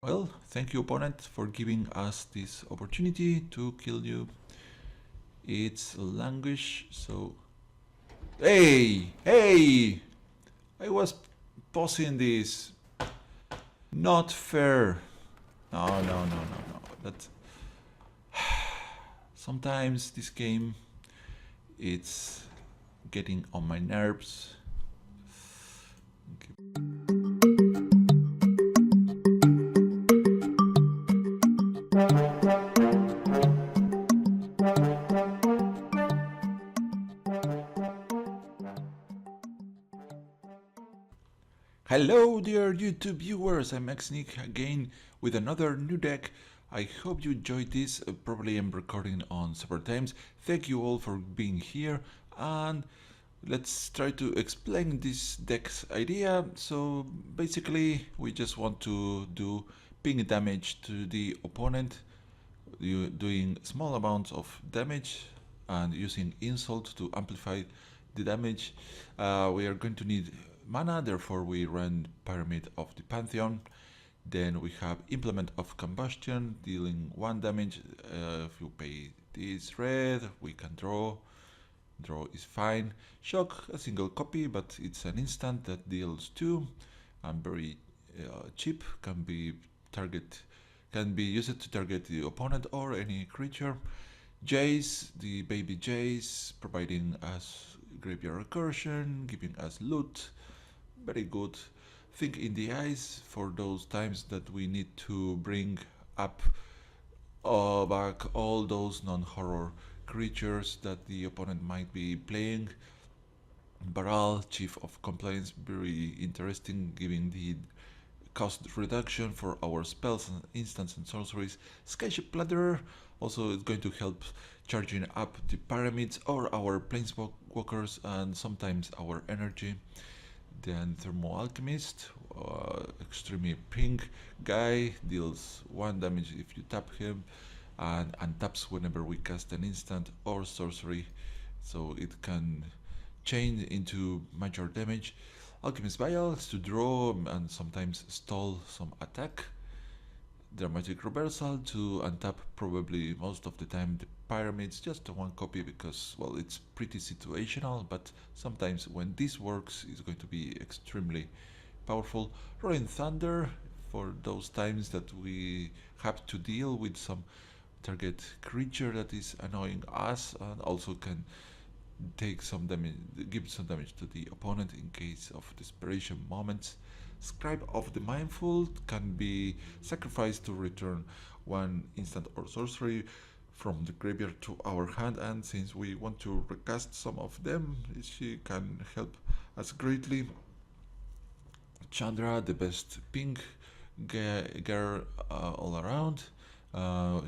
Well, thank you, opponent, for giving us this opportunity to kill you. It's language, so... Hey! Hey! I was pausing this. Not fair. No, no, no, no, no. That... Sometimes this game, it's getting on my nerves. Hello dear YouTube viewers, I'm Xnick again with another new deck. I hope you enjoyed this. Probably I'm recording on several times. Thank you all for being here, and let's try to explain this deck's idea. So basically we just want to do ping damage to the opponent, doing small amounts of damage and using insult to amplify the damage. We are going to need mana, therefore we run Pyramid of the Pantheon. Then we have Implement of Combustion, dealing 1 damage. If you pay this red, we can draw. Draw is fine. Shock, a single copy, but it's an instant that deals 2 and very cheap. Can be used to target the opponent or any creature. Jace, the baby Jace, providing us graveyard recursion, giving us loot. Very good. Think in the eyes for those times that we need to bring up back all those non-horror creatures that the opponent might be playing. Baral, Chief of Compliance, very interesting, giving the cost reduction for our spells and instants and sorceries. Skyship Ladder also is going to help charging up the pyramids or our planeswalkers and sometimes our energy. Then Thermo Alchemist, extremely pink guy, deals 1 damage if you tap him and untaps whenever we cast an instant or sorcery, so it can change into major damage. Alchemist Vials to draw and sometimes stall some attack. Dramatic Reversal to untap probably most of the time the pyramids, just 1 copy because, well, it's pretty situational, but sometimes when this works it's going to be extremely powerful. Roaring Thunder for those times that we have to deal with some target creature that is annoying us, and also can take some damage, give some damage to the opponent in case of desperation moments. Scribe of the Mindful can be sacrificed to return 1 instant or sorcery from the graveyard to our hand, and since we want to recast some of them, she can help us greatly. Chandra, the best pink girl all around.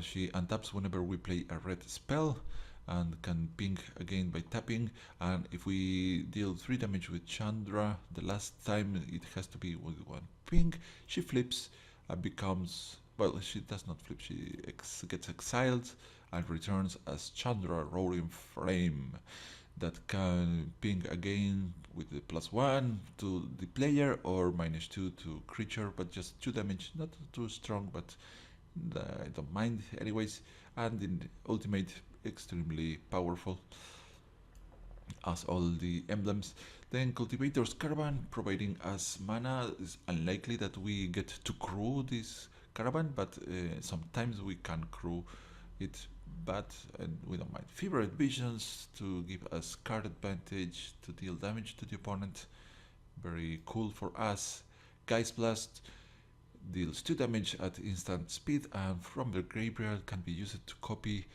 She untaps whenever we play a red spell and can ping again by tapping, and if we deal 3 damage with Chandra, the last time it has to be with 1 ping, she flips and becomes, well, she does not flip, she gets exiled and returns as Chandra Roaring Flame that can ping again with the +1 to the player or -2 to creature, but just 2 damage, not too strong, but I don't mind anyways. And in ultimate, extremely powerful as all the emblems. Then Cultivator's Caravan, providing us mana. It's unlikely that we get to crew this caravan, but sometimes we can crew it, but we don't mind. Favorite Visions to give us card advantage to deal damage to the opponent. Very cool for us. Geist Blast deals 2 damage at instant speed, and from the graveyard can be used to copy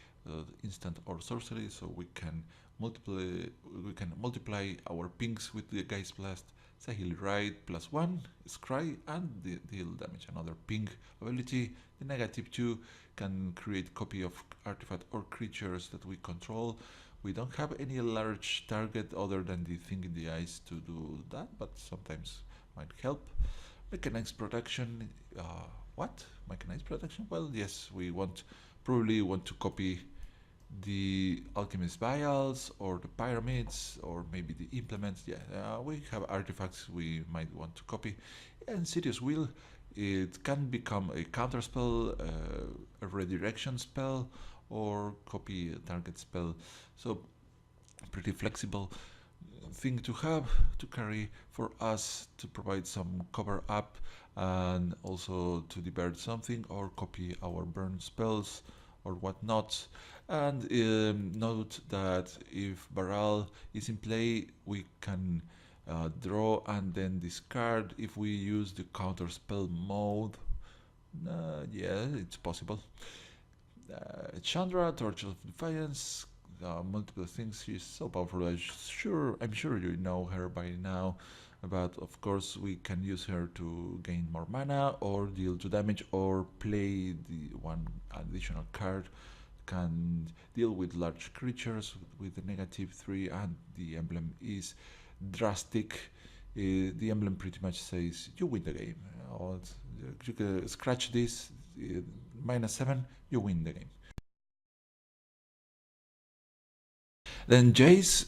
instant or sorcery, so we can multiply our pings with the Geist Blast. Sahil Ride +1, Scry, and deal damage. Another ping ability. The -2 can create copy of artifact or creatures that we control. We don't have any large target other than the thing in the eyes to do that, but sometimes might help. Mechanized production. What? Mechanized production? Well, yes, we probably want to copy the Alchemist Vials or the Pyramids or maybe the Implements. Yeah, we have artifacts we might want to copy. And Serious Will it can become a counter spell, a redirection spell, or copy a target spell. So pretty flexible thing to have, to carry, for us to provide some cover up and also to divert something or copy our burn spells or whatnot. And note that if Baral is in play, we can draw and then discard. If we use the counter spell mode, yeah, it's possible. Chandra, Torch of Defiance, multiple things. She's so powerful. I'm sure you know her by now. But of course, we can use her to gain more mana or deal 2 damage or play the one additional card. Can deal with large creatures with a -3, and the emblem is drastic. The emblem pretty much says you win the game. You can scratch this, -7, you win the game. Then Jace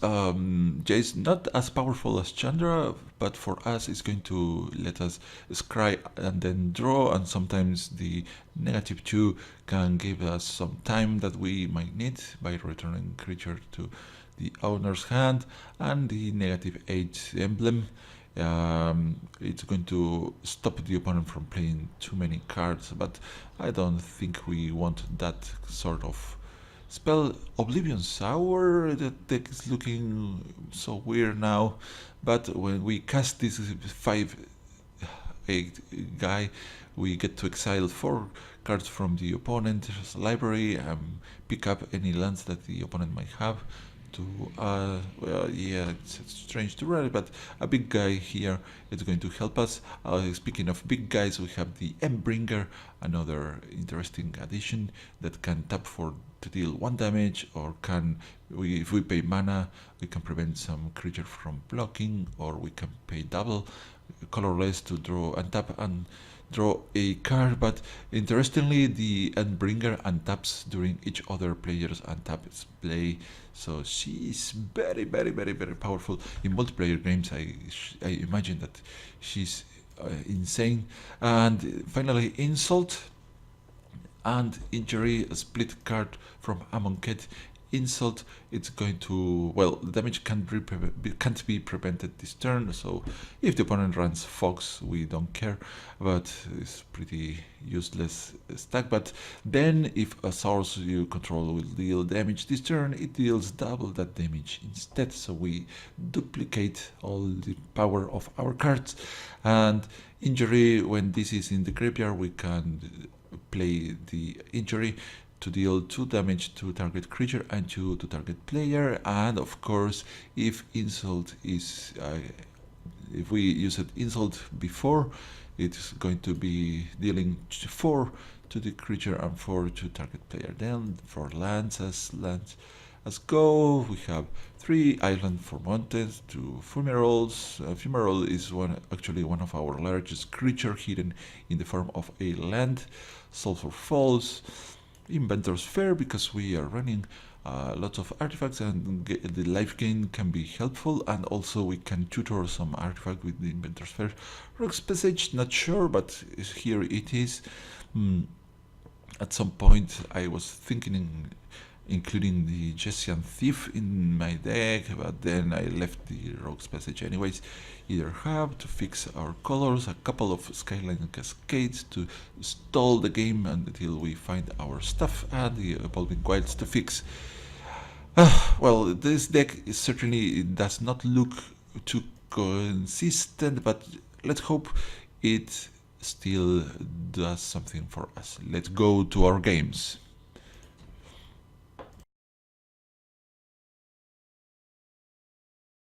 not as powerful as Chandra, but for us it's going to let us scry and then draw, and sometimes the -2 can give us some time that we might need by returning creature to the owner's hand, and the -8 emblem. It's going to stop the opponent from playing too many cards, but I don't think we want that sort of spell. Oblivion Sour, that deck is looking so weird now, but when we cast this 5/8 guy, we get to exile 4 cards from the opponent's library and pick up any lands that the opponent might have to, well, yeah, it's strange to read, but a big guy here is going to help us. Speaking of big guys, we have the Endbringer, another interesting addition that can tap for to deal 1 damage, or if we pay mana, we can prevent some creature from blocking, or we can pay double colorless to draw and tap and draw a card. But interestingly, the Endbringer untaps during each other player's untaps play, so she is very, very, very, very powerful in multiplayer games. I imagine that she's insane. And finally, Insult and Injury, a split card from Amonkhet. Insult, it's going to, well, the damage can't be prevented this turn, so if the opponent runs Fox, we don't care, but it's pretty useless stack. But then if a source you control will deal damage this turn, it deals double that damage instead, so we duplicate all the power of our cards. And Injury, when this is in the graveyard, we can play the Injury to deal 2 damage to target creature and 2 to target player. And of course, if Insult is if we use Insult before, it's going to be dealing 4 to the creature and 4 to target player. Then for lands as go, we have 3 island for mountains, 2 fumaroles. Fumarole is actually one of our largest creature hidden in the form of a land. Sulfur Falls, Inventor's Fair, because we are running lots of artifacts and the life gain can be helpful, and also we can tutor some artifact with the Inventor's Fair. Rogue's Passage, not sure, but here it is. At some point I was thinking including the Jessian Thief in my deck, but then I left the Rogue's Passage anyways. Either have to fix our colors, a couple of Skyline Cascades to stall the game until we find our stuff, and the Evolving Wilds to fix. Well, this deck certainly does not look too consistent, but let's hope it still does something for us. Let's go to our games.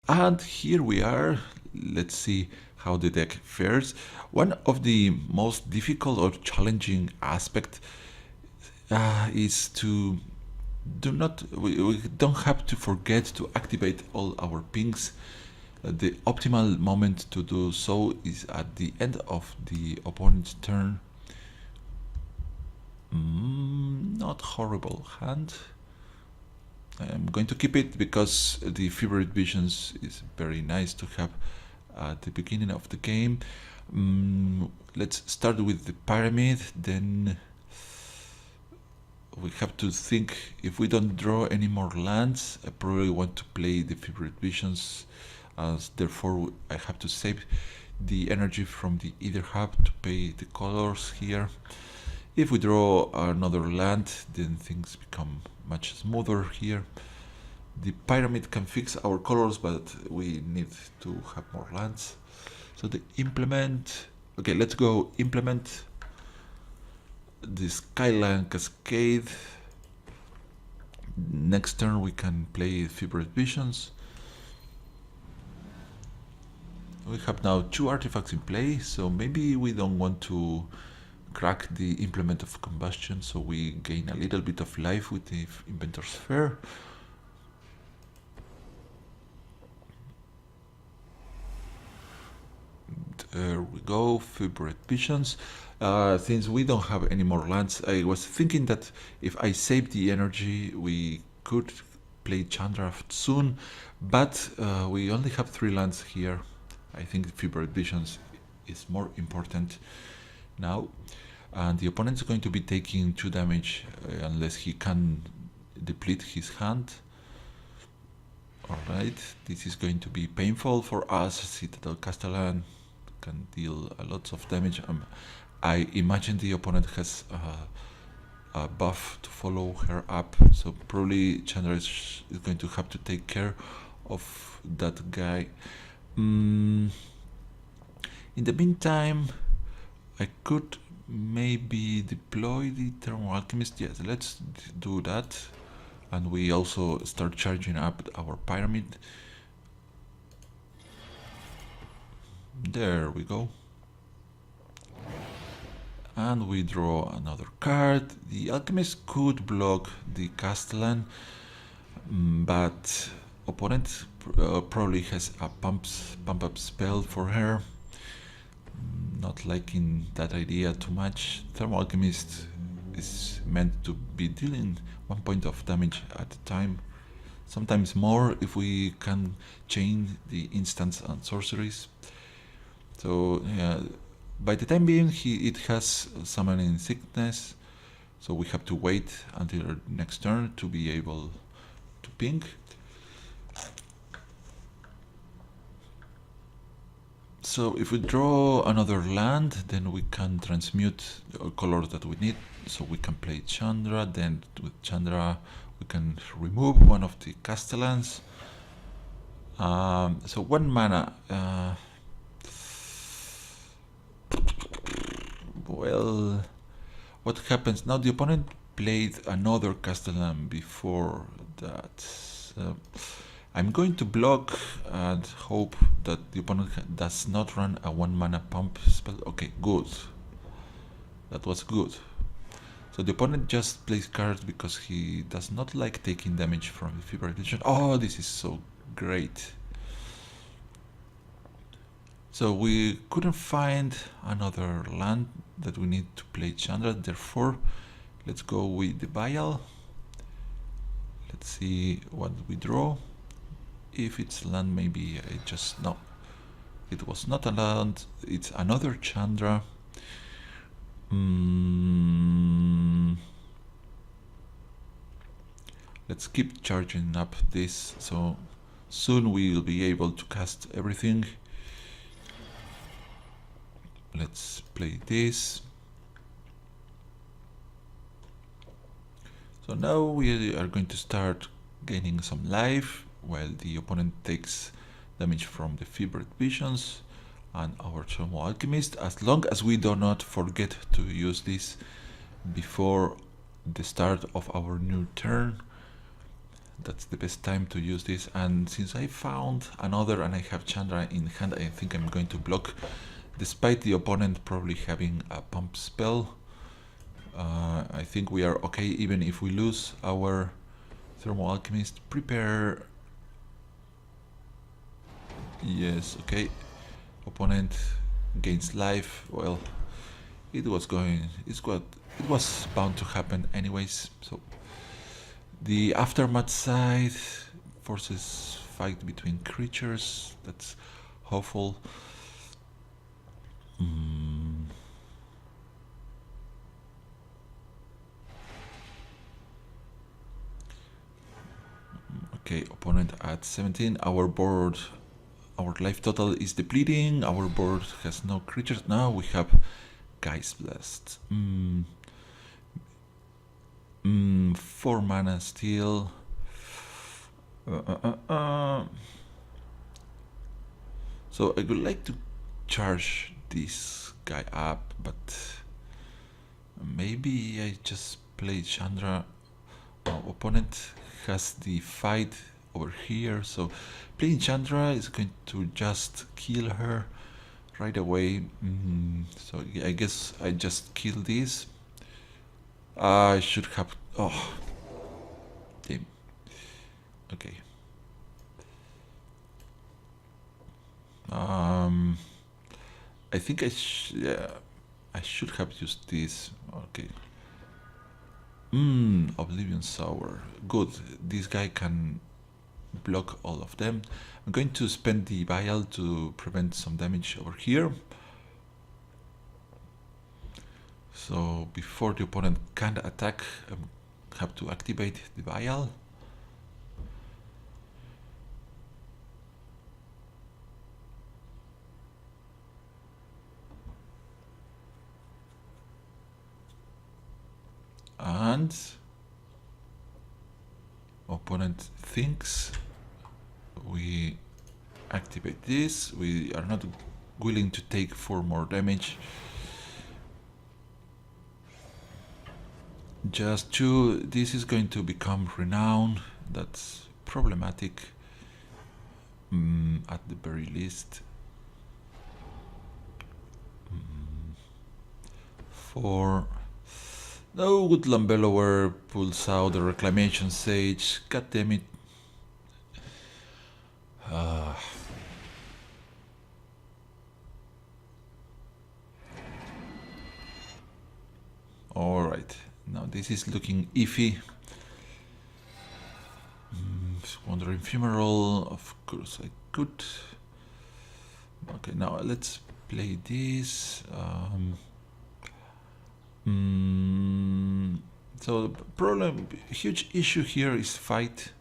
And here we are. Let's see how the deck fares. One of the most difficult or challenging aspect is to we don't have to forget to activate all our pings. The optimal moment to do so is at the end of the opponent's turn. Not horrible hand. I'm going to keep it because the favorite visions is very nice to have at the beginning of the game. Let's start with the pyramid, then we have to think if we don't draw any more lands. I probably want to play the favorite visions, as therefore I have to save the energy from the either hub to pay the colors here. If we draw another land, then things become much smoother here. The pyramid can fix our colors, but we need to have more lands. So the implement, okay, let's go implement the Skyline Cascade. Next turn we can play favorite visions. We have now 2 artifacts in play, so maybe we don't want to crack the implement of combustion, so we gain a little bit of life with the inventor's sphere. There we go, favorite visions. Since we don't have any more lands, I was thinking that if I save the energy, we could play Chandra soon, but we only have 3 lands here. I think favorite visions is more important now, and the opponent is going to be taking 2 damage unless he can deplete his hand. Alright, this is going to be painful for us. Citadel Castellan can deal a lot of damage. I imagine the opponent has a buff to follow her up, so probably Chandra is going to have to take care of that guy. In the meantime, I could maybe deploy the Thermal Alchemist. Yes, let's do that. And we also start charging up our pyramid. There we go. And we draw another card. The Alchemist could block the Castellan, but opponent probably has a pump up spell for her. Not liking that idea too much. Thermal Alchemist is meant to be dealing 1 point of damage at a time, sometimes more if we can chain the instants and sorceries. So yeah, by the time being it has summoning sickness, so we have to wait until next turn to be able to ping. So if we draw another land, then we can transmute the colors that we need. So we can play Chandra, then with Chandra we can remove one of the Castellans. So 1 mana. Well, what happens now? The opponent played another Castellan before that. I'm going to block and hope that the opponent does not run a 1 mana pump spell. Okay, good. That was good. So the opponent just plays cards because he does not like taking damage from the favorite vision. Oh, this is so great. So we couldn't find another land that we need to play Chandra, therefore let's go with the Vial. Let's see what we draw. If it's land, maybe I just... no, it was not a land, it's another Chandra. Let's keep charging up this, so soon we'll be able to cast everything. Let's play this. So now we are going to start gaining some life while the opponent takes damage from the favorite visions and our Thermal Alchemist, as long as we do not forget to use this before the start of our new turn. That's the best time to use this, and since I found another and I have Chandra in hand, I think I'm going to block, despite the opponent probably having a pump spell. I think we are okay even if we lose our Thermal Alchemist. Prepare. Yes, okay. Opponent gains life. Well, it was bound to happen anyways. So the aftermath side forces fight between creatures. That's hopeful. Okay, opponent at 17. Our board, our life total is depleting. Our board has no creatures. Now we have Guy's Blast. 4 mana still. So I would like to charge this guy up, but maybe I just play Chandra. Our opponent has the fight over here, so playing Chandra is going to just kill her right away. So I guess I just kill this. I should have. Oh, damn. Okay. I think I should have used this. Okay. Oblivion Sour. Good. This guy can block all of them. I'm going to spend the vial to prevent some damage over here. So before the opponent can attack, I have to activate the vial. And opponent thinks we activate this. We are not willing to take 4 more damage. Just 2. This is going to become renowned. That's problematic at the very least. 4. No, Woodland Bellower pulls out the Reclamation Sage. God damn it. Alright, now this is looking iffy. Wandering Fumarole, of course I could. Okay, now let's play this. So the problem, huge issue here is fight,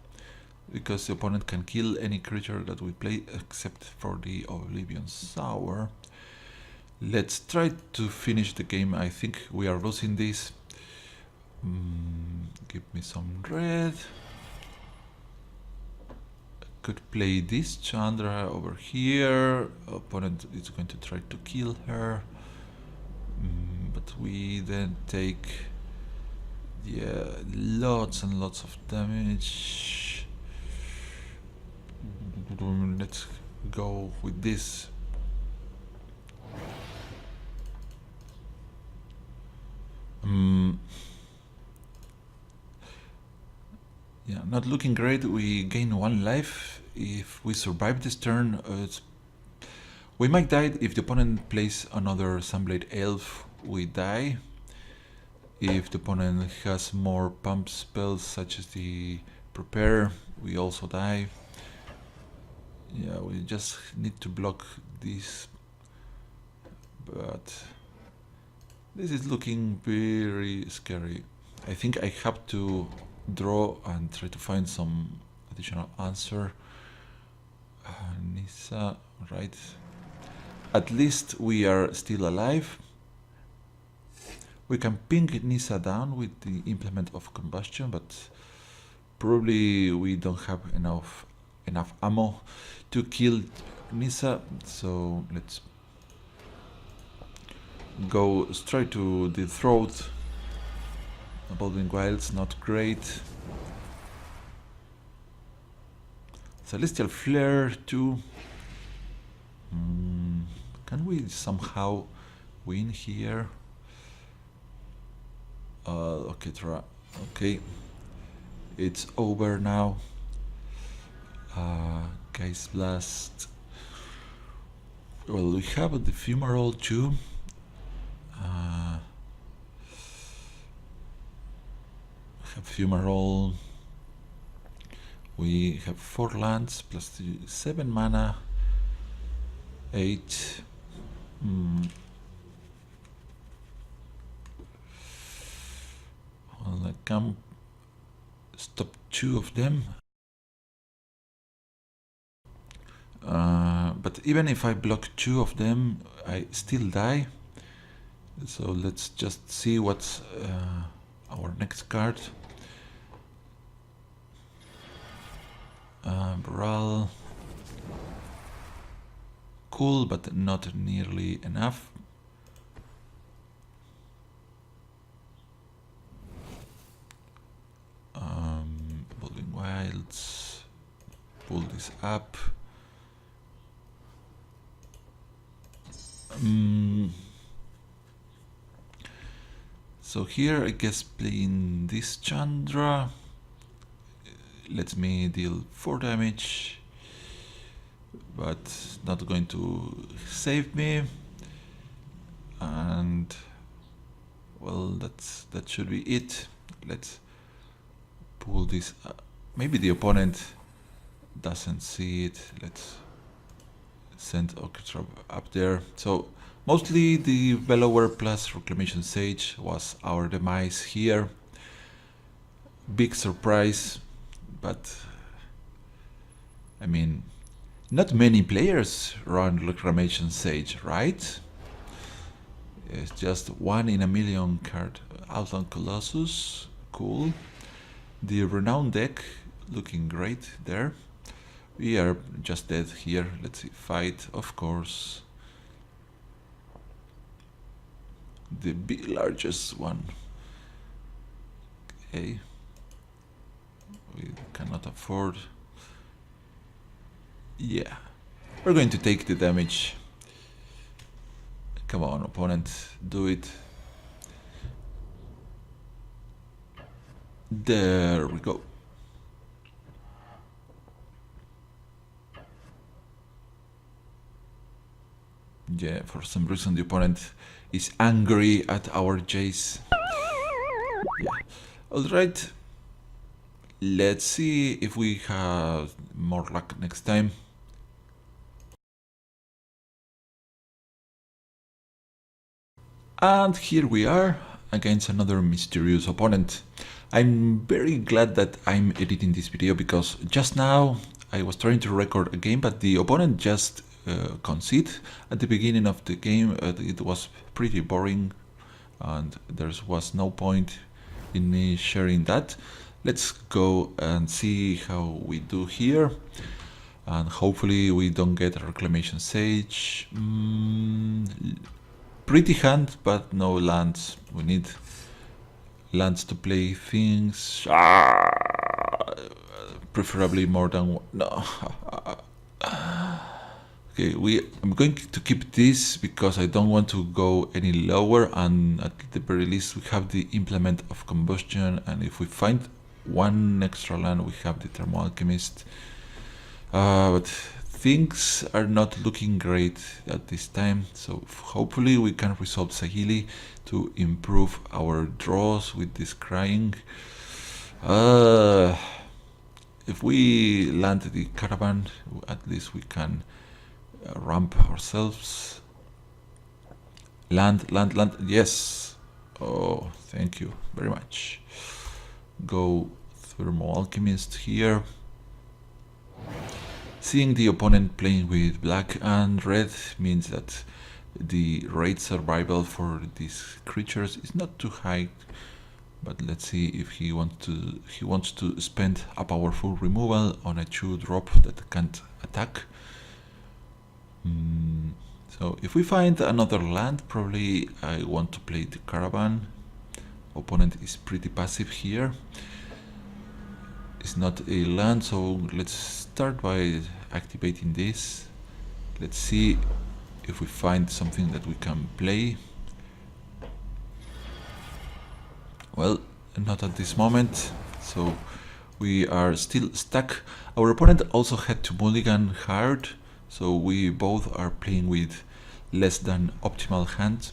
because the opponent can kill any creature that we play except for the Oblivion Sour. Let's try to finish the game. I think we are losing this. Give me some red. Could play this Chandra over here. Opponent is going to try to kill her. But we then take lots and lots of damage. Let's go with this. Yeah, not looking great. We gain 1 life. If we survive this turn, we might die. If the opponent plays another Sunblade Elf, we die. If the opponent has more pump spells, such as the Prepare, we also die. Yeah, we just need to block this. But this is looking very scary. I think I have to draw and try to find some additional answer. Nissa, right? At least we are still alive. We can ping Nissa down with the Implement of Combustion, but probably we don't have enough ammo to kill Nissa, so let's go straight to the throat. Evolving Wilds, not great. Celestial Flare too. Can we somehow win here? Okay, okay. It's over now. Guy's Blast. Well, we have the Fumarole too. Fumarole. We have 4 lands plus 7 mana. 8. can stop 2 of them. But even if I block 2 of them, I still die. So let's just see what's our next card. Brawl. Cool, but not nearly enough. Evolving Wilds. Pull this up. So here I guess playing this Chandra lets me deal 4 damage, but not going to save me. And well, that should be it. Let's pull this up. Maybe the opponent doesn't see it. Let's send Orchestra up there. So mostly the Bellower plus Reclamation Sage was our demise here. Big surprise, but I mean, not many players run Reclamation Sage, right? It's just 1 in a million card. Outland Colossus, cool. The Renowned deck, looking great there. We are just dead here. Let's see, fight, of course. The largest one. Okay. We cannot afford. Yeah. We're going to take the damage. Come on, opponent, do it. There we go. Yeah, for some reason the opponent is angry at our Jace. Yeah. Alright. Let's see if we have more luck next time. And here we are against another mysterious opponent. I'm very glad that I'm editing this video because just now I was trying to record a game, but the opponent just conceded at the beginning of the game. It was pretty boring and there was no point in me sharing that. Let's go and see how we do here, and hopefully we don't get a Reclamation Sage. Pretty hand, but no lands. We need lands to play things. Preferably more than one. No. Okay, I'm going to keep this because I don't want to go any lower, and at the very least we have the Implement of Combustion, and if we find one extra land we have the Thermo Alchemist. But things are not looking great at this time, so hopefully we can resolve Sahili to improve our draws with this Crying. If we land the Caravan, at least we can ramp ourselves. Land, yes. Oh, thank you very much. Go Thermo Alchemist here. Seeing the opponent playing with black and red means that the rate survival for these creatures is not too high, but let's see if he wants to spend a powerful removal on a 2-drop that can't attack. So if we find another land, probably I want to play the Caravan. Opponent is pretty passive here. It's not a land, so let's start by activating this. Let's see if we find something that we can play. Well, not at this moment, so we are still stuck. Our opponent also had to mulligan hard, so we both are playing with less than optimal hand,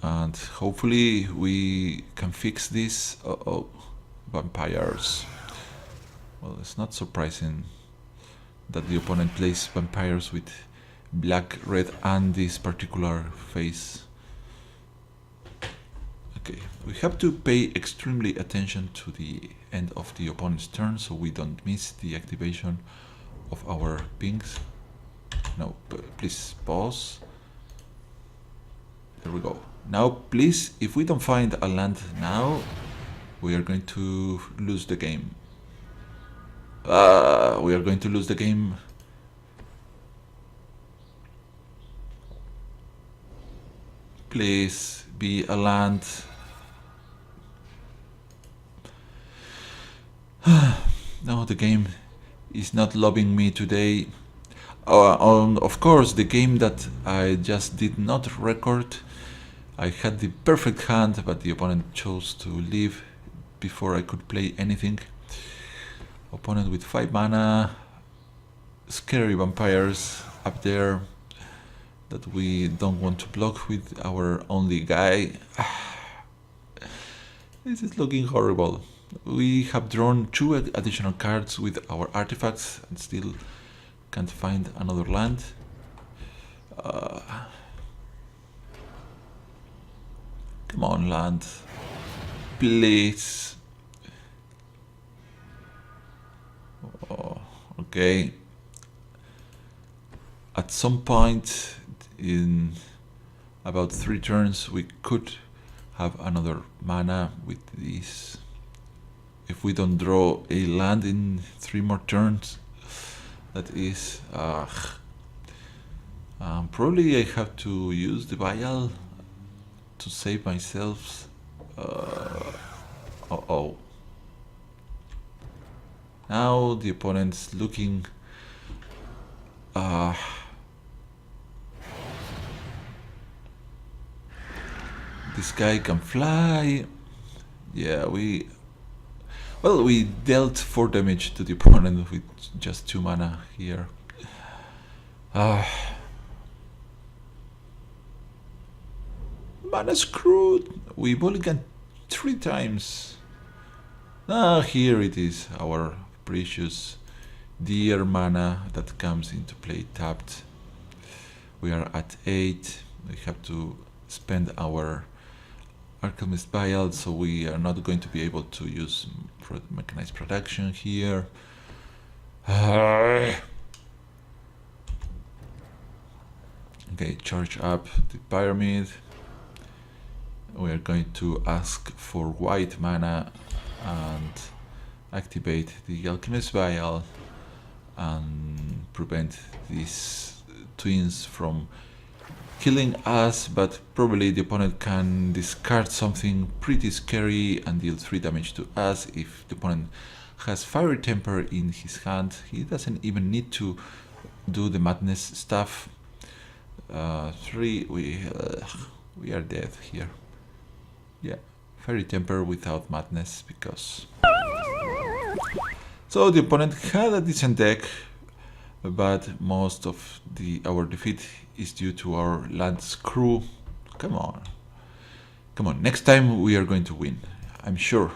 and hopefully we can fix this. Oh, vampires. Well, it's not surprising that the opponent plays vampires with black, red and this particular face. Okay, we have to pay extremely attention to the end of the opponent's turn so we don't miss the activation of our pings. No, please pause. There we go. Now, please, if we don't find a land now, we are going to lose the game. We are going to lose the game. Please be a land. No, the game is not loving me today. Of course, the game that I just did not record, I had the perfect hand, but the opponent chose to leave before I could play anything. Opponent with 5 mana, scary vampires up there that we don't want to block with our only guy. This is looking horrible. We have drawn 2 additional cards with our artifacts and still can't find another land. Come on, land. Please. Oh, okay. At some point in about 3 turns we could have another mana with this. If we don't draw a land in 3 more turns, that is probably I have to use the vial to save myself. Uh-oh. Now the opponent's looking this guy can fly. Yeah, we dealt 4 damage to the opponent with just 2 mana here. Mana screwed. We mulligan 3 times. Here it is, our precious dear mana that comes into play tapped. We are at 8. We have to spend our Alchemist Vial, so we are not going to be able to use mechanized production here. Okay, charge up the pyramid. We are going to ask for white mana and activate the Alchemist Vial and prevent these twins from killing us, but probably the opponent can discard something pretty scary and deal 3 damage to us. If the opponent has Fiery Temper in his hand, he doesn't even need to do the madness stuff. 3, we are dead here. Yeah, Fiery Temper without madness because... So the opponent had a decent deck, but most of our defeat is due to our land screw. Come on. Come on, next time we are going to win, I'm sure.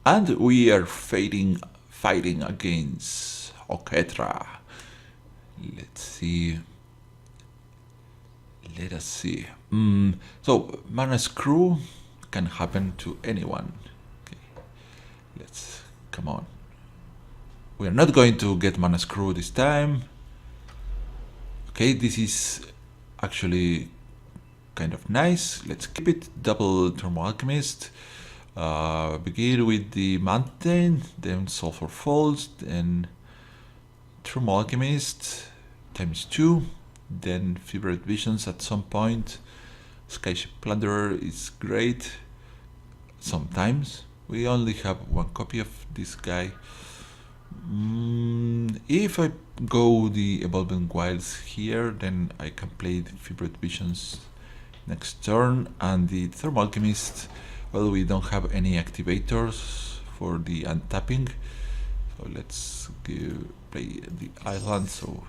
And we are fighting against Oketra. Let's see. Let us see. So mana screw can happen to anyone. Okay. Come on. We are not going to get mana screw this time. Okay, this is actually kind of nice. Let's keep it. Double Thermal Alchemist. Begin with the Mountain, then Sulfur Falls, then Thermal Alchemist ×2, then Fevered Visions at some point. Skyship Plunderer is great sometimes. We only have 1 copy of this guy. If I go the Evolving Wilds here, then I can play the Fevered Visions next turn, and the Thermal Alchemist, well, we don't have any activators for the untapping, so let's play the island. So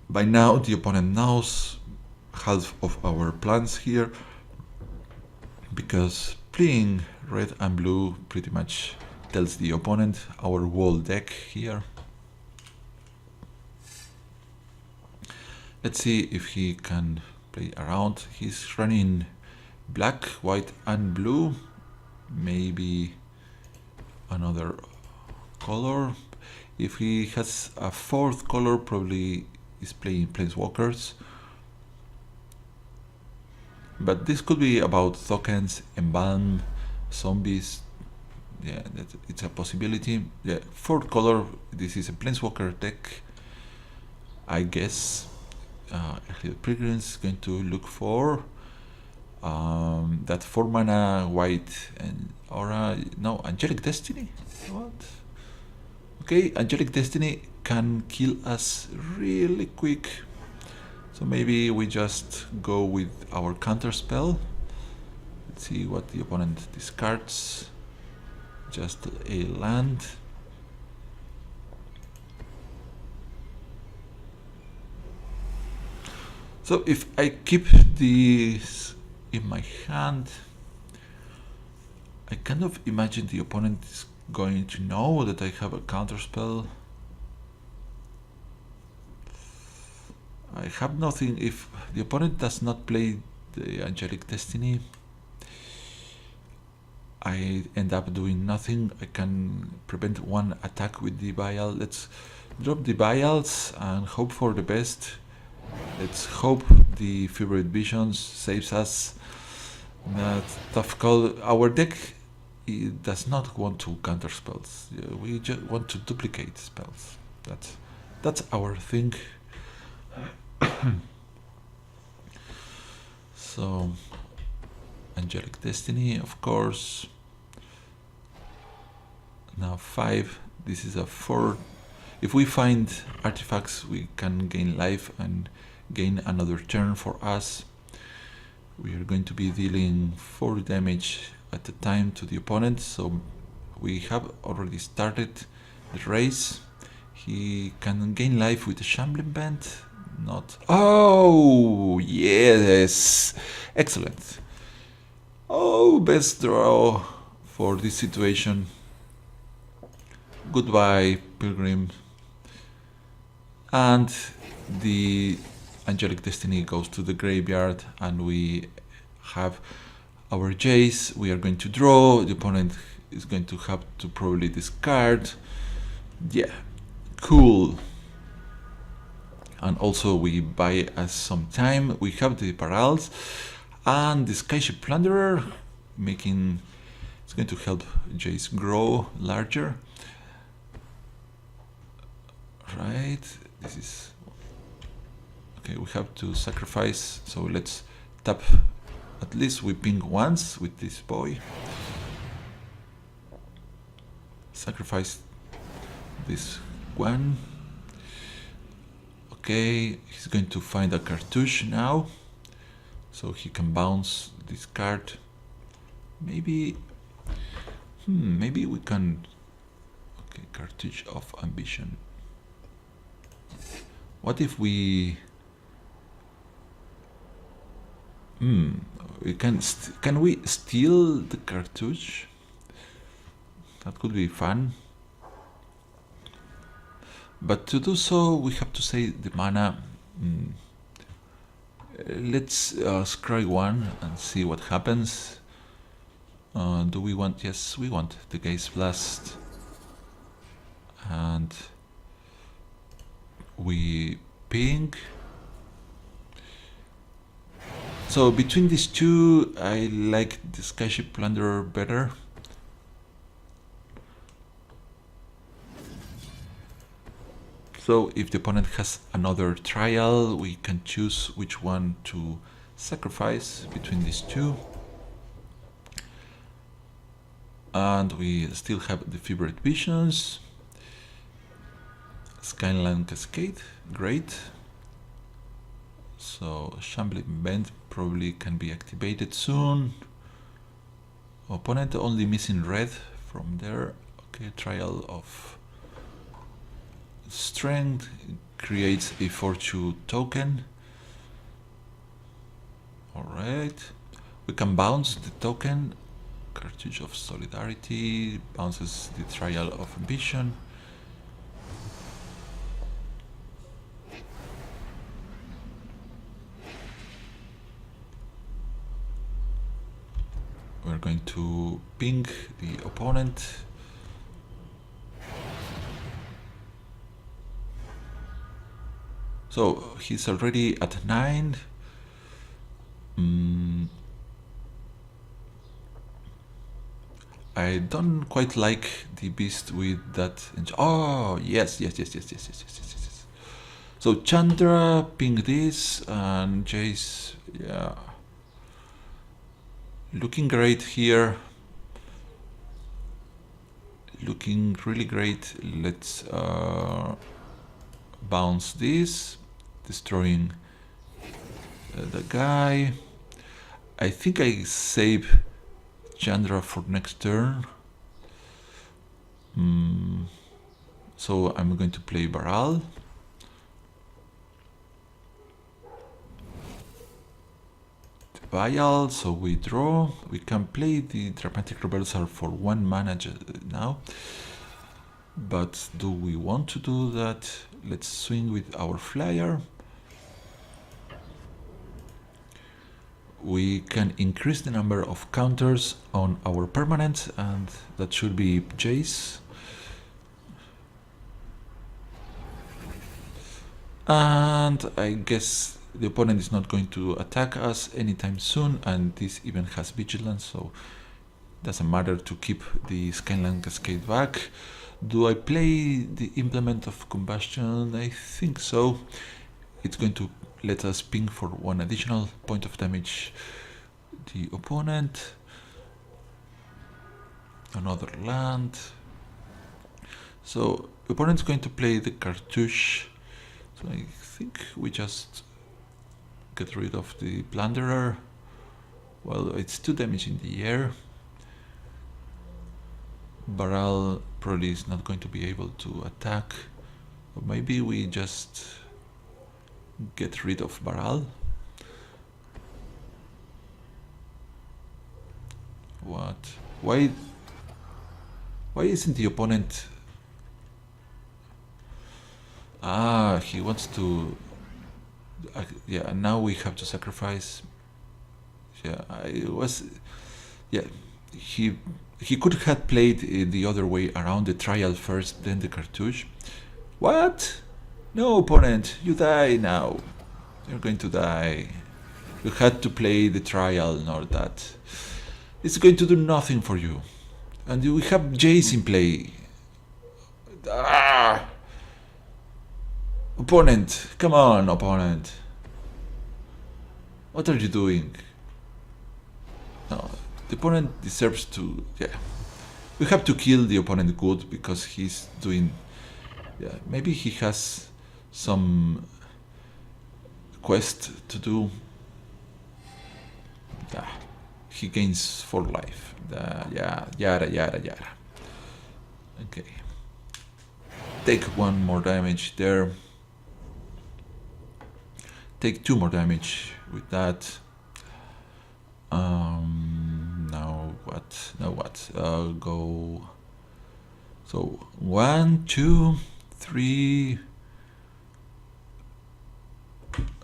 by now the opponent knows half of our plans here, because playing red and blue pretty much tells the opponent our whole deck here. Let's see if he can play around. He's running black, white and blue, maybe another color. If he has a fourth color, probably is playing planeswalkers. But this could be about tokens, embalm, zombies. Yeah, it's a possibility. Yeah, fourth color, this is a planeswalker deck, I guess. Pilgrim is going to look for that 4 mana white and aura. No, Angelic Destiny? What? Okay, Angelic Destiny can kill us really quick. So maybe we just go with our counter spell. Let's see what the opponent discards. Just a land. So if I keep this in my hand, I kind of imagine the opponent is going to know that I have a counter spell. I have nothing. If the opponent does not play the Angelic Destiny, I end up doing nothing. I can prevent one attack with the Vial. Let's drop the Vials and hope for the best. Let's hope the Favorite Visions saves us. That tough call. Our deck does not want to counter spells. We just want to duplicate spells. That's our thing. So Angelic Destiny, of course. Now 5. This is a 4. If we find artifacts, we can gain life and gain another turn for us. We are going to be dealing 4 damage at a time to the opponent, so we have already started the race. He can gain life with a Shambling Band. Not. Oh, yes! Excellent. Oh, best draw for this situation. Goodbye, Pilgrim. And the Angelic Destiny goes to the graveyard, and we have our Jace. We are going to draw. The opponent is going to have to probably discard. Yeah, cool. And also we buy us some time. We have the Parals and the Skyship Plunderer, making it's going to help Jace grow larger. Right, this is okay. We have to sacrifice, so let's tap. At least we ping once with this boy. Sacrifice this one. Okay, he's going to find a cartouche now, so he can bounce this card. Maybe, maybe we can. Okay, cartouche of ambition. What if we? We can we steal the cartouche? That could be fun. But to do so, we have to say the mana. Let's scry 1 and see what happens. Do we want? Yes, we want the Gaze Blast. And we ping. So between these two, I like the Skyship Plunderer better. So if the opponent has another trial, we can choose which one to sacrifice between these two. And we still have the Favorite Visions. Skyline Cascade, great. So Shambling Band probably can be activated soon. Opponent only missing red from there. Okay, trial of strength creates a 4/2 token. Alright. We can bounce the token. Cartridge of Solidarity bounces the Trial of Ambition. We're going to ping the opponent. So he's already at 9. I don't quite like the beast with that. Oh, yes. So Chandra, ping this, and Jace, yeah. Looking great here. Looking really great. Let's bounce this, destroying the guy. I think I save Chandra for next turn. So I'm going to play Baral. Vial, so we draw. We can play the Dramatic Reversal for 1 mana now. But do we want to do that? Let's swing with our flyer. We can increase the number of counters on our permanent, and that should be Jace. And I guess the opponent is not going to attack us anytime soon, and this even has vigilance, so doesn't matter to keep the Skyline Cascade back. Do I play the Implement of Combustion? I think so. It's going to let us ping for 1 additional point of damage the opponent. Another land. So the opponent's going to play the cartouche. So I think we just get rid of the Plunderer. Well, it's 2 damage in the air. Baral probably is not going to be able to attack. Or maybe we just get rid of Baral. What? Why isn't the opponent... Ah, he wants to... yeah, now we have to sacrifice. Yeah, he could have played the other way around, the trial first, then the cartouche. What? No, opponent, you die now. You're going to die. You had to play the trial, not that. It's going to do nothing for you. And we have Jace in play. Ah! Opponent, come on, opponent. What are you doing? No, the opponent deserves to... yeah. We have to kill the opponent good, because he's doing... yeah, maybe he has some quest to do. Yeah, he gains 4 life. Yeah, yada. Okay. Take 1 more damage there. Take 2 more damage with that. Now what? Go. So 1, 2, 3.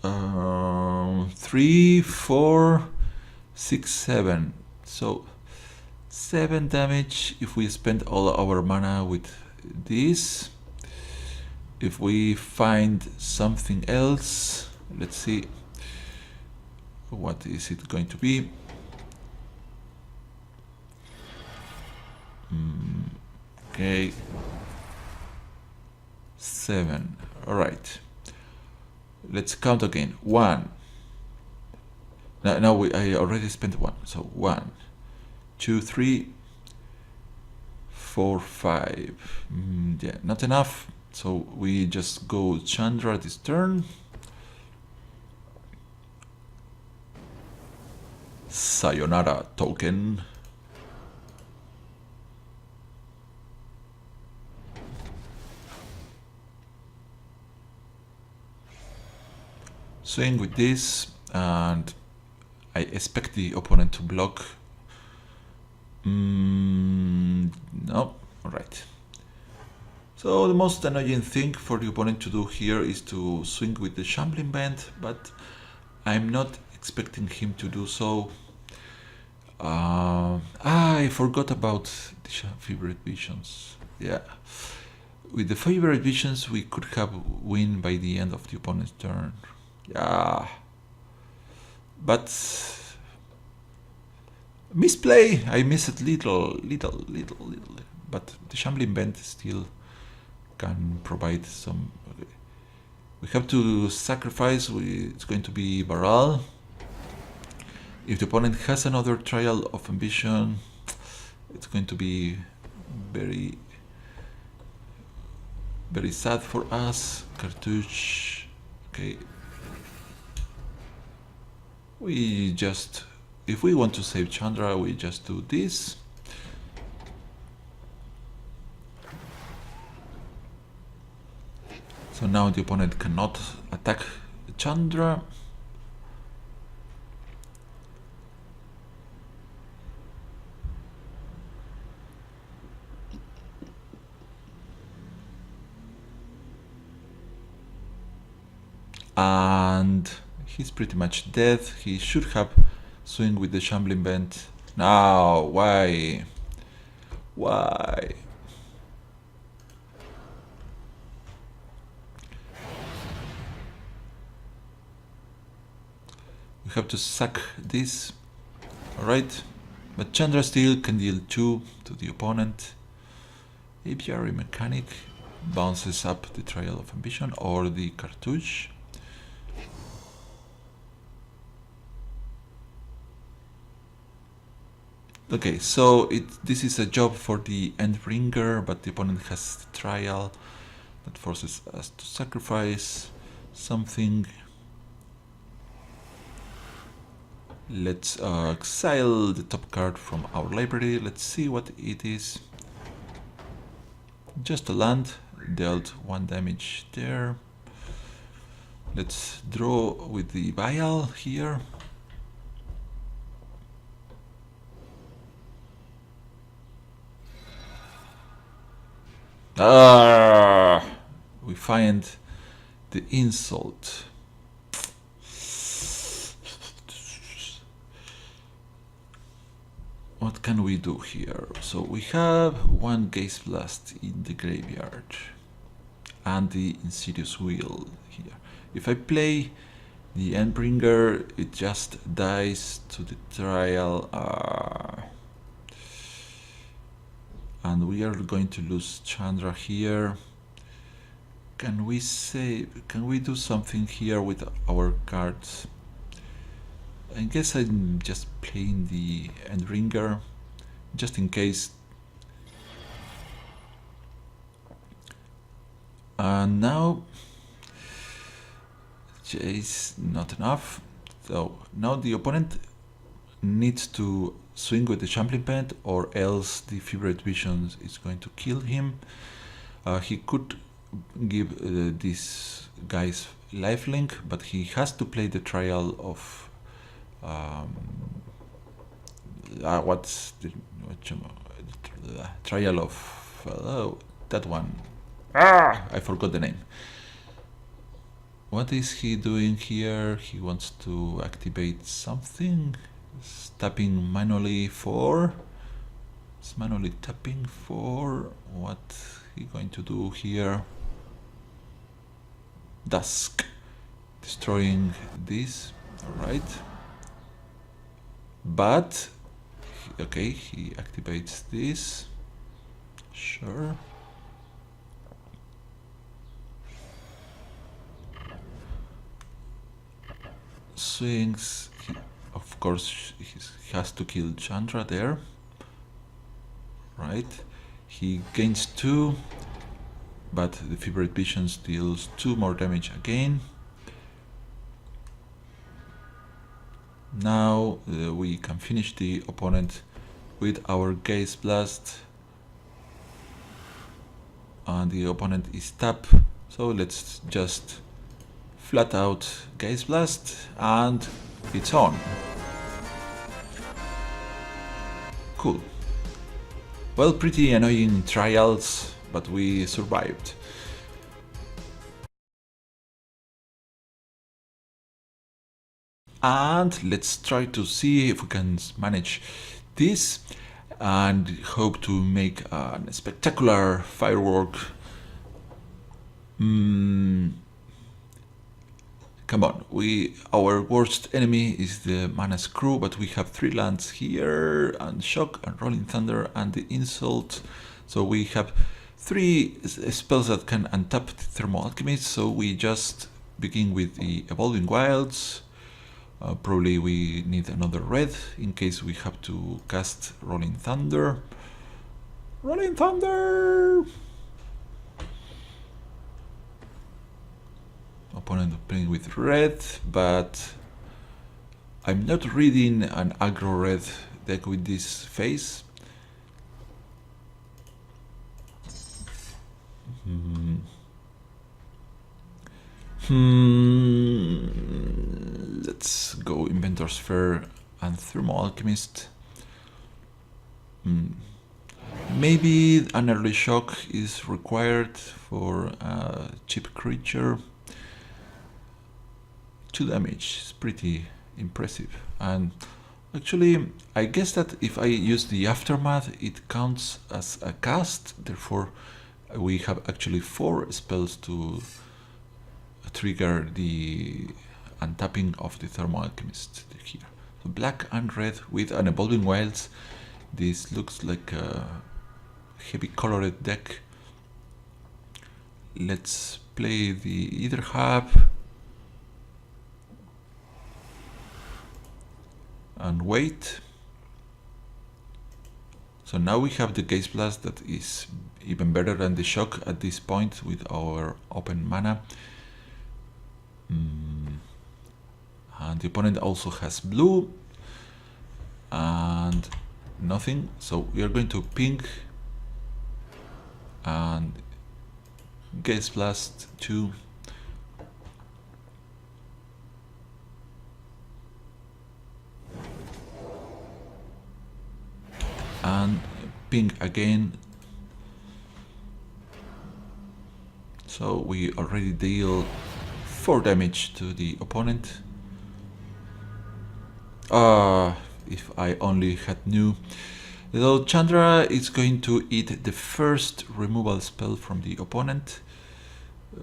3, 4, 6, 7. So 7 damage if we spend all our mana with this. If we find something else, let's see. What is it going to be? Okay. 7. Alright. Let's count again. 1. Now I already spent 1. So 1, 2, 3, 4, 5. Yeah, not enough. So we just go Chandra this turn. Sayonara token. Swing with this, and I expect the opponent to block. No, alright. So the most annoying thing for the opponent to do here is to swing with the shambling band, but I'm not expecting him to do so. I forgot about the favorite visions. Yeah. With the favorite visions, we could have win by the end of the opponent's turn. Yeah. But misplay. I missed little. But the shambling band still can provide some. We have to sacrifice. It's going to be Baral. If the opponent has another Trial of Ambition, it's going to be very sad for us. Cartouche. Okay. We just, if we want to save Chandra, we just do this. So now the opponent cannot attack Chandra. And he's pretty much dead. He should have swing with the shambling band. Now, why? Why? We have to sack this. Alright. But Chandra still can deal 2 to the opponent. Apiary Mechanic bounces up the Trial of Ambition or the Cartouche. Okay, so this is a job for the Endbringer, but the opponent has the Trial that forces us to sacrifice something. Let's exile the top card from our library. Let's see what it is. Just a land, dealt 1 damage there. Let's draw with the Vial here. We find the insult. What can we do here? So we have 1 Gaze Blast in the graveyard and the Insidious Wheel here. If I play the Endbringer, it just dies to the Trial. And we are going to lose Chandra here. Can we save? Can we do something here with our cards? I guess I'm just playing the Endbringer, just in case. And now, is not enough. So now the opponent needs to swing with the shambling band, or else the favorite vision is going to kill him. He could give this guy's lifelink, but he has to play the Trial of what's the Trial of that one. I forgot the name. What is he doing here? He wants to activate something. He's tapping manually for. It's manually tapping for. What he going to do here? Dusk. Destroying this. Alright. But okay, he activates this. Sure. Swings. Of course, he has to kill Chandra there. Right. He gains 2, but the favorite vision deals 2 more damage again. Now we can finish the opponent with our Gaze Blast, and the opponent is tapped, so let's just flat out Gaze Blast, and it's on. Cool. Well, pretty annoying trials, but we survived. And let's try to see if we can manage this and hope to make a spectacular firework. Come on, our worst enemy is the mana screw, but we have 3 lands here, and shock and rolling thunder and the insult. So we have 3 spells that can untap the thermal alchemist. So we just begin with the evolving wilds. Probably we need another red in case we have to cast rolling thunder. Rolling thunder! Opponent playing with red, but I'm not reading an aggro red deck with this face. Let's go Inventor's Fair and Thermal Alchemist. Maybe an early shock is required for a cheap creature. 2 damage is pretty impressive, and actually I guess that if I use the Aftermath it counts as a cast, therefore we have actually 4 spells to trigger the untapping of the Thermal Alchemist here. So black and red with an Evolving Wilds. This looks like a heavy colored deck. Let's play the Either Hub and wait. So now we have the Gaze Blast that is even better than the shock at this point with our open mana. And the opponent also has blue and nothing, so we are going to ping and Gaze Blast 2. And ping again. So we already deal 4 damage to the opponent. If I only had knew. So Chandra is going to eat the first removal spell from the opponent.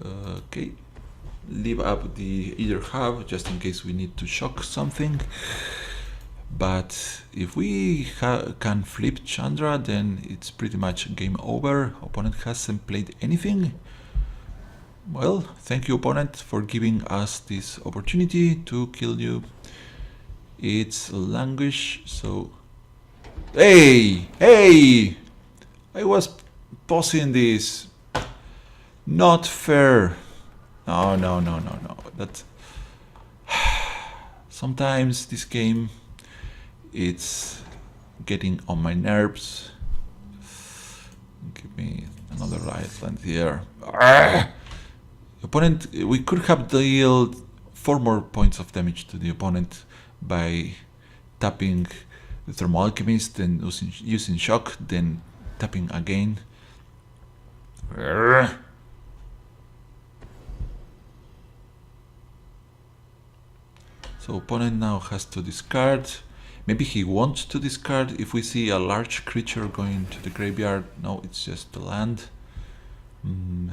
Okay, leave up the Either Hub just in case we need to shock something. But if we can flip Chandra, then it's pretty much game over. Opponent hasn't played anything. Well, thank you opponent for giving us this opportunity to kill you. It's Languish, so... Hey! Hey! I was pausing this. Not fair. No. That... Sometimes this game... It's getting on my nerves. Give me another lifeline here. Opponent, we could have dealt 4 more points of damage to the opponent by tapping the Thermal Alchemist, then using shock, then tapping again. So opponent now has to discard. Maybe he wants to discard if we see a large creature going to the graveyard. No, it's just the land.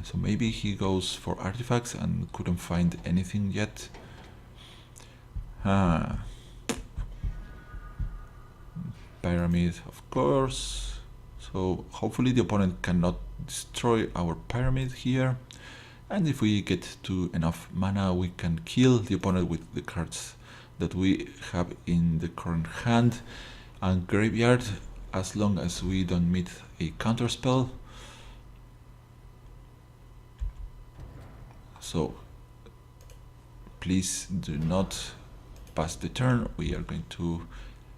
So maybe he goes for artifacts and couldn't find anything yet. Pyramid, of course. So hopefully the opponent cannot destroy our pyramid here. And if we get to enough mana, we can kill the opponent with the cards that we have in the current hand and graveyard, as long as we don't meet a counter spell. So please do not pass the turn. We are going to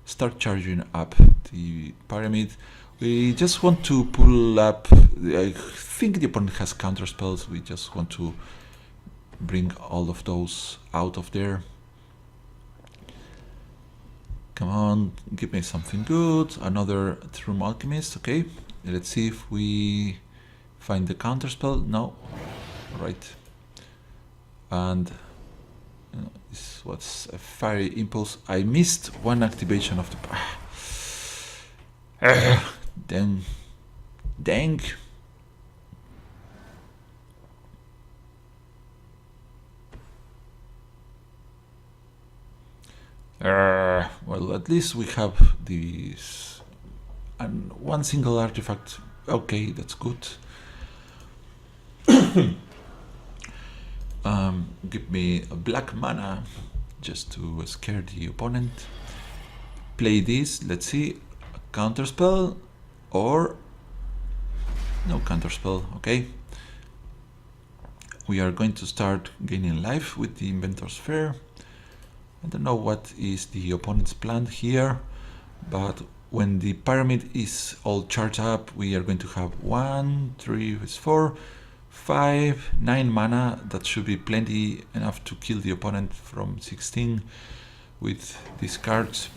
start charging up the pyramid. We just want to pull up, I think the opponent has counter spells. We just want to bring all of those out of there. Come on, give me something good. Another True Alchemist. Okay, let's see if we find the counterspell. No, right. And this was a fiery impulse. I missed one activation of the. Dang. Well, at least we have this and one single artifact. Okay, that's good. Give me a black mana just to scare the opponent. Play this. Let's see, a counterspell or no counterspell. Okay. We are going to start gaining life with the Inventor's Fair. I don't know what is the opponent's plan here, but when the pyramid is all charged up, we are going to have 1, 3, 4, 5, 9 mana. That should be plenty enough to kill the opponent from 16 with these cards.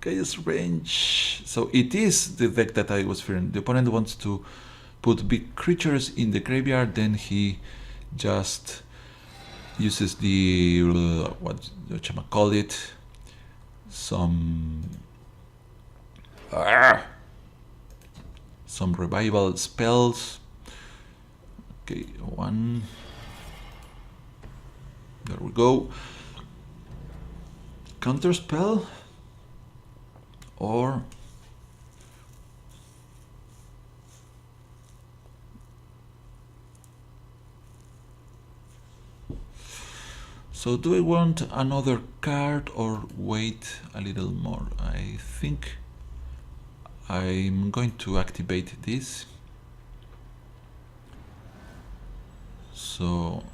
Chaos range. So it is the deck that I was fearing. The opponent wants to put big creatures in the graveyard, then he just uses the what shall I call it? Some revival spells. Okay, one. There we go. Counter spell or so do I want another card or wait a little more? I think I'm going to activate this. So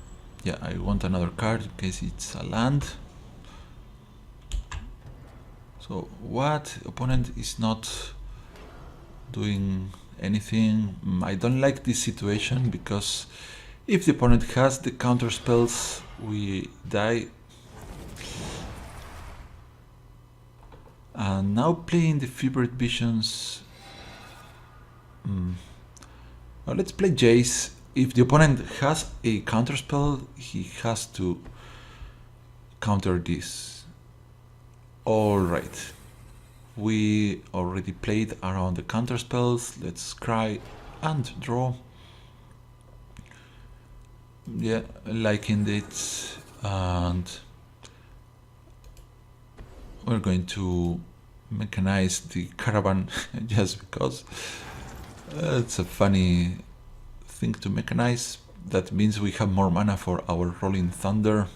yeah, I want another card in case it's a land. So what? Opponent is not doing anything. I don't like this situation because if the opponent has the counter spells, we die. And now playing the Fevered Visions. Well, let's play Jace. If the opponent has a counter spell, he has to counter this. Alright. We already played around the counter spells. Let's scry and draw. Yeah, liking it, and we're going to mechanize the caravan just because it's a funny thing to mechanize. That means we have more mana for our Rolling Thunder.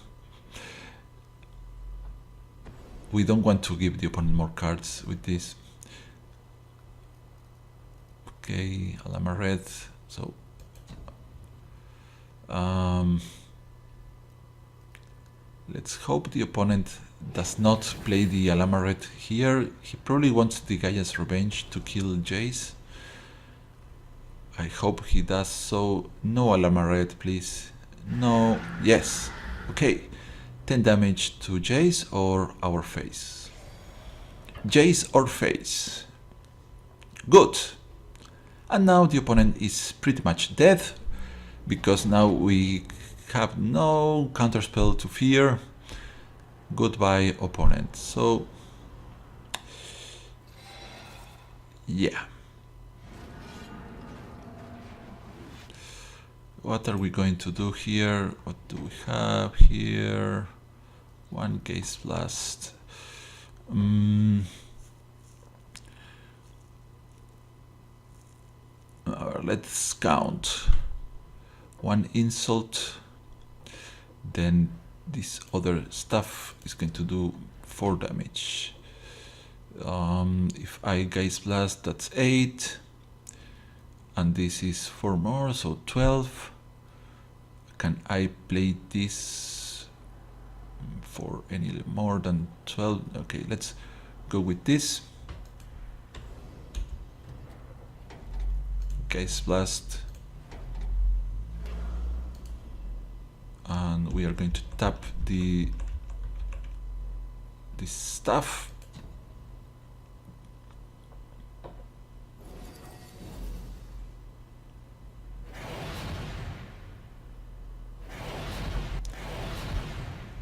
We don't want to give the opponent more cards with this. Okay, Alama Red. So let's hope the opponent does not play the Alama Red here. He probably wants the Gaia's Revenge to kill Jace. I hope he does so. No Alama Red, please. No. Yes. Okay. 10 damage to Jace or our face. Jace or face. Good. And now the opponent is pretty much dead, because now we have no counterspell to fear. Goodbye, opponent. So yeah. What are we going to do here? What do we have here? One Gaze Blast. Let's count. One insult, then this other stuff is going to do 4 damage. If I Gaze Blast, that's 8, and this is 4 more, so 12. Can I play this for any more than 12? Okay, let's go with this. Gaze Blast. And we are going to tap the this stuff.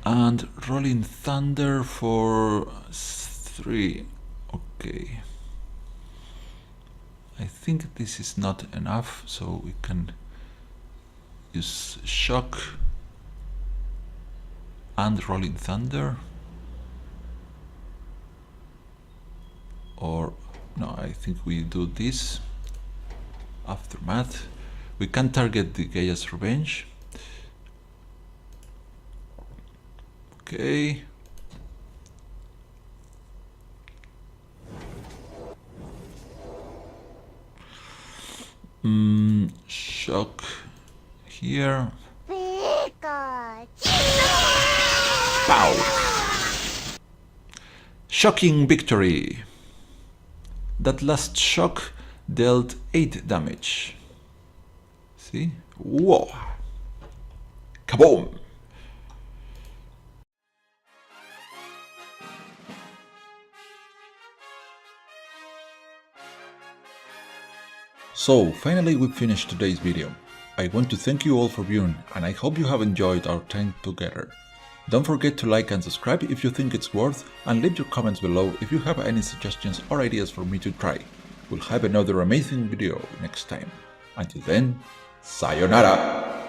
And Rolling Thunder for 3. Okay. I think this is not enough, so we can use Shock and Rolling Thunder. Or no, I think we do this. Aftermath. We can target the Gaia's Revenge. Okay. Shock here. Pow! Shocking victory! That last shock dealt 8 damage. See? Whoa! Kaboom! So, finally we finished today's video. I want to thank you all for viewing, and I hope you have enjoyed our time together. Don't forget to like and subscribe if you think it's worth, and leave your comments below if you have any suggestions or ideas for me to try. We'll have another amazing video next time. Until then, sayonara!